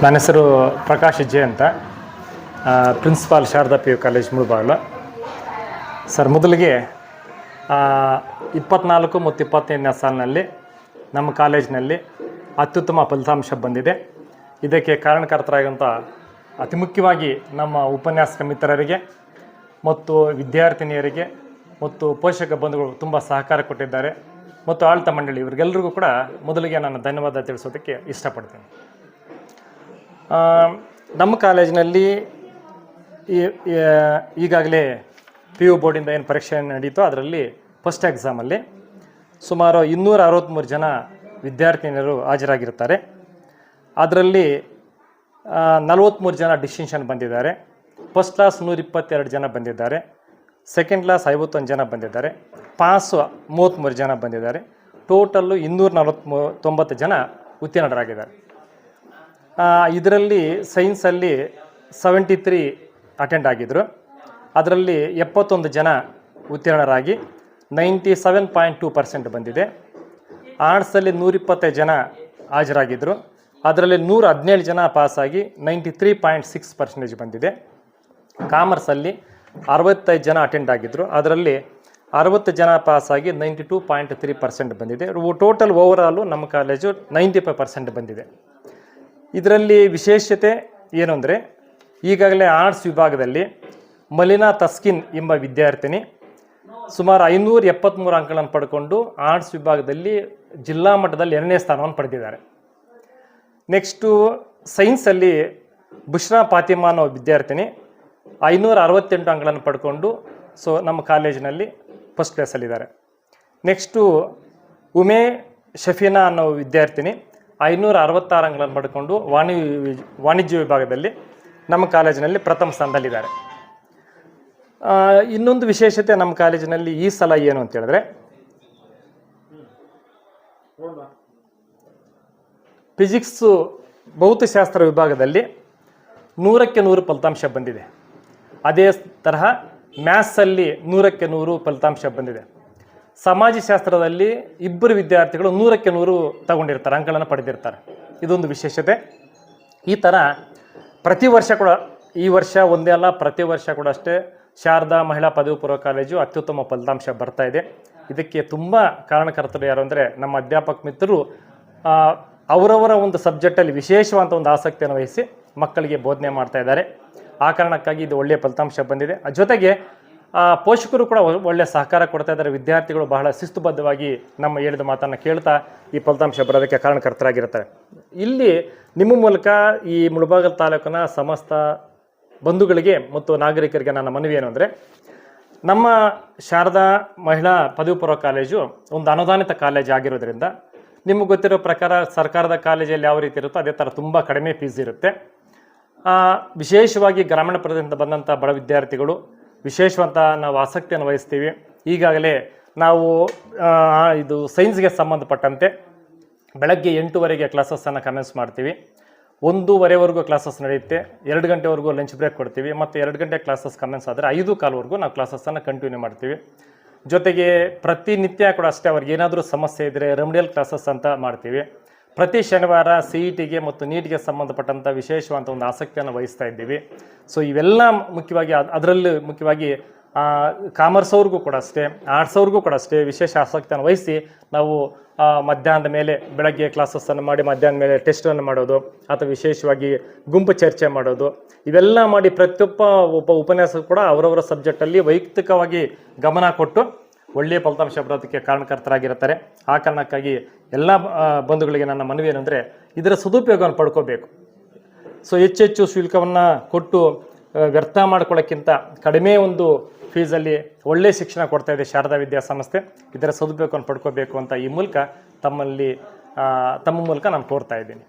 ನನ್ನ ಹೆಸರು ಪ್ರಕಾಶ್ ಜೆ ಅಂತ, principal Sharada P U college Mulbagal. Sir, ಮೊದಲಿಗೆ 24 ಮತ್ತು 25ನೇ ಸಾಲಿನಲ್ಲಿ ನಮ್ಮ ಕಾಲೇಜಿನಲ್ಲಿ ಅತ್ಯುತ್ತಮ ಫಲಿತಾಂಶ ಬಂದಿದೆ. ಇದಕ್ಕೆ ಕಾರಣಕರ್ತರಾಗಿರುವಂಥ ಅತಿ ಮುಖ್ಯವಾಗಿ ನಮ್ಮ ಉಪನ್ಯಾಸಕ ಮಿತ್ರರಿಗೆ ಮತ್ತು ವಿದ್ಯಾರ್ಥಿನಿಯರಿಗೆ ಮತ್ತು ಪೋಷಕ ಬಂಧುಗಳು ತುಂಬ ಸಹಕಾರ ಕೊಟ್ಟಿದ್ದಾರೆ ಮತ್ತು ಆಡಳಿತ ಮಂಡಳಿ ಇವರಿಗೆಲ್ಲರಿಗೂ ಕೂಡ ಮೊದಲಿಗೆ ನಾನು ಧನ್ಯವಾದ ತಿಳಿಸೋದಕ್ಕೆ ಇಷ್ಟಪಡ್ತೀನಿ. ನಮ್ಮ ಕಾಲೇಜಿನಲ್ಲಿ ಈಗಾಗಲೇ ಪಿ ಯು ಬೋರ್ಡಿಂದ ಏನು ಪರೀಕ್ಷೆ ನಡೀತೋ ಅದರಲ್ಲಿ ಫಸ್ಟ್ ಎಕ್ಸಾಮಲ್ಲಿ ಸುಮಾರು 263 ಜನ ವಿದ್ಯಾರ್ಥಿನಿಯರು ಹಾಜರಾಗಿರ್ತಾರೆ. ಅದರಲ್ಲಿ 43 ಜನ ಡಿಸ್ಟಿಂಕ್ಷನ್ ಬಂದಿದ್ದಾರೆ. ಫಸ್ಟ್ ಕ್ಲಾಸ್ 122 ಜನ ಬಂದಿದ್ದಾರೆ. ಸೆಕೆಂಡ್ ಕ್ಲಾಸ್ 51 ಜನ ಬಂದಿದ್ದಾರೆ. ಪಾಸು 33 ಜನ ಬಂದಿದ್ದಾರೆ. ಟೋಟಲ್ಲು 290 ಜನ ಉತ್ತೀರ್ಣರಾಗಿದ್ದಾರೆ. ಇದರಲ್ಲಿ ಸೈನ್ಸಲ್ಲಿ 73 ಅಟೆಂಡ್ ಆಗಿದ್ದರು. ಅದರಲ್ಲಿ 71 ಜನ ಉತ್ತೀರ್ಣರಾಗಿ 97.2% ಬಂದಿದೆ. ಆರ್ಟ್ಸಲ್ಲಿ 125 ಜನ ಹಾಜರಾಗಿದ್ದರು. ಅದರಲ್ಲಿ 117 ಜನ ಪಾಸಾಗಿ 93.6% ಬಂದಿದೆ. ಕಾಮರ್ಸಲ್ಲಿ 65 ಜನ ಅಟೆಂಡ್ ಆಗಿದ್ದರು. ಅದರಲ್ಲಿ 60 ಜನ ಪಾಸಾಗಿ 92.3% ಬಂದಿದೆ. ಟೋಟಲ್ ಓವರಾಲು ನಮ್ಮ ಕಾಲೇಜು 95% ಬಂದಿದೆ. ಇದರಲ್ಲಿ ವಿಶೇಷತೆ ಏನು ಅಂದರೆ, ಈಗಾಗಲೇ ಆರ್ಟ್ಸ್ ವಿಭಾಗದಲ್ಲಿ ಮಲಿನಾ ತಸ್ಕಿನ್ ಎಂಬ ವಿದ್ಯಾರ್ಥಿನಿ ಸುಮಾರು 573 ಅಂಕಗಳನ್ನು ಪಡ್ಕೊಂಡು ಆರ್ಟ್ಸ್ ವಿಭಾಗದಲ್ಲಿ ಜಿಲ್ಲಾ ಮಟ್ಟದಲ್ಲಿ 2ನೇ ಸ್ಥಾನವನ್ನು ಪಡೆದಿದ್ದಾರೆ. ನೆಕ್ಸ್ಟು ಸೈನ್ಸಲ್ಲಿ ಬುಷ್ರಾ ಫಾತಿಮಾ ಅನ್ನೋ ವಿದ್ಯಾರ್ಥಿನಿ 568 ಅಂಕಗಳನ್ನು ಪಡ್ಕೊಂಡು ನಮ್ಮ ಕಾಲೇಜಿನಲ್ಲಿ ಫಸ್ಟ್ ಪ್ಲೇಸಲ್ಲಿದ್ದಾರೆ. ನೆಕ್ಸ್ಟು ಉಮೇ ಶಫೀನಾ ಅನ್ನೋ ವಿದ್ಯಾರ್ಥಿನಿ 566 ಅಂಕಗಳನ್ನು ಪಡ್ಕೊಂಡು ವಾಣಿಜ್ಯ ವಿಭಾಗದಲ್ಲಿ ನಮ್ಮ ಕಾಲೇಜಿನಲ್ಲಿ ಪ್ರಥಮ ಸ್ಥಾನದಲ್ಲಿದ್ದಾರೆ. ಇನ್ನೊಂದು ವಿಶೇಷತೆ ನಮ್ಮ ಕಾಲೇಜಿನಲ್ಲಿ ಈ ಸಲ ಏನು ಅಂತ ಹೇಳಿದ್ರೆ, ಫಿಸಿಕ್ಸು ಭೌತಶಾಸ್ತ್ರ ವಿಭಾಗದಲ್ಲಿ 100ಕ್ಕೆ 100 ಫಲಿತಾಂಶ ಬಂದಿದೆ. ಅದೇ ತರಹ ಮ್ಯಾಥ್ಸಲ್ಲಿ 100ಕ್ಕೆ 100 ಫಲಿತಾಂಶ ಬಂದಿದೆ. ಸಮಾಜಶಾಸ್ತ್ರದಲ್ಲಿ 2 ವಿದ್ಯಾರ್ಥಿಗಳು 100ಕ್ಕೆ 100 ತಗೊಂಡಿರ್ತಾರೆ, ಅಂಕಗಳನ್ನು ಪಡೆದಿರ್ತಾರೆ. ಇದೊಂದು ವಿಶೇಷತೆ. ಈ ಥರ ಪ್ರತಿ ವರ್ಷ ಕೂಡ, ಈ ವರ್ಷ ಒಂದೇ ಅಲ್ಲ, ಪ್ರತಿ ವರ್ಷ ಕೂಡ ಅಷ್ಟೇ ಶಾರದಾ ಮಹಿಳಾ ಪದವಿ ಪೂರ್ವ ಕಾಲೇಜು ಅತ್ಯುತ್ತಮ ಫಲಿತಾಂಶ ಬರ್ತಾ ಇದೆ. ಇದಕ್ಕೆ ತುಂಬ ಕಾರಣಕರ್ತರು ಯಾರು ಅಂದರೆ ನಮ್ಮ ಅಧ್ಯಾಪಕ ಮಿತ್ರರು ಅವರವರ ಒಂದು ಸಬ್ಜೆಕ್ಟಲ್ಲಿ ವಿಶೇಷವಾದ ಒಂದು ಆಸಕ್ತಿಯನ್ನು ವಹಿಸಿ ಮಕ್ಕಳಿಗೆ ಬೋಧನೆ ಮಾಡ್ತಾ ಇದ್ದಾರೆ. ಆ ಕಾರಣಕ್ಕಾಗಿ ಇದು ಒಳ್ಳೆಯ ಫಲಿತಾಂಶ ಬಂದಿದೆ. ಜೊತೆಗೆ ಪೋಷಕರು ಕೂಡ ಒಳ್ಳೆಯ ಸಹಕಾರ ಕೊಡ್ತಾ ಇದ್ದಾರೆ. ವಿದ್ಯಾರ್ಥಿಗಳು ಬಹಳ ಶಿಸ್ತುಬದ್ಧವಾಗಿ ನಮ್ಮ ಹೇಳಿದ ಮಾತನ್ನು ಕೇಳ್ತಾ ಈ ಫಲಿತಾಂಶ ಬರೋದಕ್ಕೆ ಕಾರಣಕರ್ತರಾಗಿರ್ತಾರೆ. ಇಲ್ಲಿ ನಿಮ್ಮ ಮೂಲಕ ಈ ಮುಳಬಾಗಿಲು ತಾಲೂಕಿನ ಸಮಸ್ತ ಬಂಧುಗಳಿಗೆ ಮತ್ತು ನಾಗರಿಕರಿಗೆ ನನ್ನ ಮನವಿ ಏನು ಅಂದರೆ, ನಮ್ಮ ಶಾರದಾ ಮಹಿಳಾ ಪದವಿ ಪೂರ್ವ ಕಾಲೇಜು ಒಂದು ಅನುದಾನಿತ ಕಾಲೇಜ್ ಆಗಿರೋದ್ರಿಂದ ನಿಮಗೆ ಗೊತ್ತಿರೋ ಪ್ರಕಾರ ಸರ್ಕಾರದ ಕಾಲೇಜಲ್ಲಿ ಯಾವ ರೀತಿ ಇರುತ್ತೋ ಅದೇ ಥರ ತುಂಬ ಕಡಿಮೆ ಫೀಸ್ ಇರುತ್ತೆ. ವಿಶೇಷವಾಗಿ ಗ್ರಾಮೀಣ ಪ್ರದೇಶದಿಂದ ಬಂದಂಥ ಬಡ ವಿದ್ಯಾರ್ಥಿಗಳು ವಿಶೇಷವಂತ ನಾವು ಆಸಕ್ತಿಯನ್ನು ವಹಿಸ್ತೀವಿ. ಈಗಾಗಲೇ ನಾವು ಇದು ಸೈನ್ಸ್ಗೆ ಸಂಬಂಧಪಟ್ಟಂತೆ ಬೆಳಗ್ಗೆ 8:00ವರೆಗೆ ಕ್ಲಾಸಸ್ಸನ್ನು ಕಮೆನ್ಸ್ ಮಾಡ್ತೀವಿ. 1:15ವರೆಗೂ ಕ್ಲಾಸಸ್ ನಡೆಯುತ್ತೆ. 2 ಗಂಟೆವರೆಗೂ ಲಂಚ್ ಬ್ರೇಕ್ ಕೊಡ್ತೀವಿ. ಮತ್ತು 2 ಗಂಟೆ ಕ್ಲಾಸಸ್ ಕಮೆನ್ಸ್ ಆದರೆ 5:15ವರೆಗೂ ನಾವು ಕ್ಲಾಸಸ್ಸನ್ನು ಕಂಟಿನ್ಯೂ ಮಾಡ್ತೀವಿ. ಜೊತೆಗೆ ಪ್ರತಿನಿತ್ಯ ಕೂಡ ಅಷ್ಟೇ ಅವ್ರಿಗೆ ಏನಾದರೂ ಸಮಸ್ಯೆ ಇದ್ದರೆ ರೆಮಿಡಿಯಲ್ ಕ್ಲಾಸಸ್ ಅಂತ ಮಾಡ್ತೀವಿ. ಪ್ರತಿ ಶನಿವಾರ CETಗೆ ಮತ್ತು ನೀಟ್ಗೆ ಸಂಬಂಧಪಟ್ಟಂಥ ವಿಶೇಷವಾದ ಒಂದು ಆಸಕ್ತಿಯನ್ನು ವಹಿಸ್ತಾ ಇದ್ದೀವಿ. ಇವೆಲ್ಲ ಮುಖ್ಯವಾಗಿ ಅದರಲ್ಲಿ ಮುಖ್ಯವಾಗಿ ಕಾಮರ್ಸ್ ಅವ್ರಿಗೂ ಕೂಡ ಅಷ್ಟೇ, ಆರ್ಟ್ಸ್ ಅವ್ರಿಗೂ ಕೂಡ ಅಷ್ಟೇ ವಿಶೇಷ ಆಸಕ್ತಿಯನ್ನು ವಹಿಸಿ ನಾವು ಮಧ್ಯಾಹ್ನದ ಮೇಲೆ ಬೆಳಗ್ಗೆ ಕ್ಲಾಸಸ್ಸನ್ನು ಮಾಡಿ ಮಧ್ಯಾಹ್ನದ ಮೇಲೆ ಟೆಸ್ಟನ್ನು ಮಾಡೋದು ಅಥವಾ ವಿಶೇಷವಾಗಿ ಗುಂಪು ಚರ್ಚೆ ಮಾಡೋದು, ಇವೆಲ್ಲ ಮಾಡಿ ಪ್ರತಿಯೊಬ್ಬ ಉಪನ್ಯಾಸಕರು ಕೂಡ ಅವರವರ ಸಬ್ಜೆಕ್ಟಲ್ಲಿ ವೈಯಕ್ತಿಕವಾಗಿ ಗಮನ ಕೊಟ್ಟು ಒಳ್ಳೆಯ ಫಲಿತಾಂಶ ಬರೋದಕ್ಕೆ ಕಾರಣಕರ್ತರಾಗಿರ್ತಾರೆ. ಆ ಕಾರಣಕ್ಕಾಗಿ ಎಲ್ಲ ಬಂಧುಗಳಿಗೆ ನನ್ನ ಮನವಿ ಏನಂದರೆ, ಇದರ ಸದುಪಯೋಗವನ್ನು ಪಡ್ಕೋಬೇಕು. ಹೆಚ್ಚೆಚ್ಚು ಶುಲ್ಕವನ್ನು ಕೊಟ್ಟು ವ್ಯರ್ಥ ಮಾಡ್ಕೊಳ್ಳೋಕ್ಕಿಂತ ಕಡಿಮೆ ಒಂದು ಫೀಸಲ್ಲಿ ಒಳ್ಳೆಯ ಶಿಕ್ಷಣ ಕೊಡ್ತಾ ಇದೆ ಶಾರದಾ ವಿದ್ಯಾಸಂಸ್ಥೆ. ಇದರ ಸದುಪಯೋಗವನ್ನು ಪಡ್ಕೋಬೇಕು ಅಂತ ಈ ಮೂಲಕ ತಮ್ಮ ಮೂಲಕ ನಾನು ಕೋರ್ತಾ ಇದ್ದೀನಿ.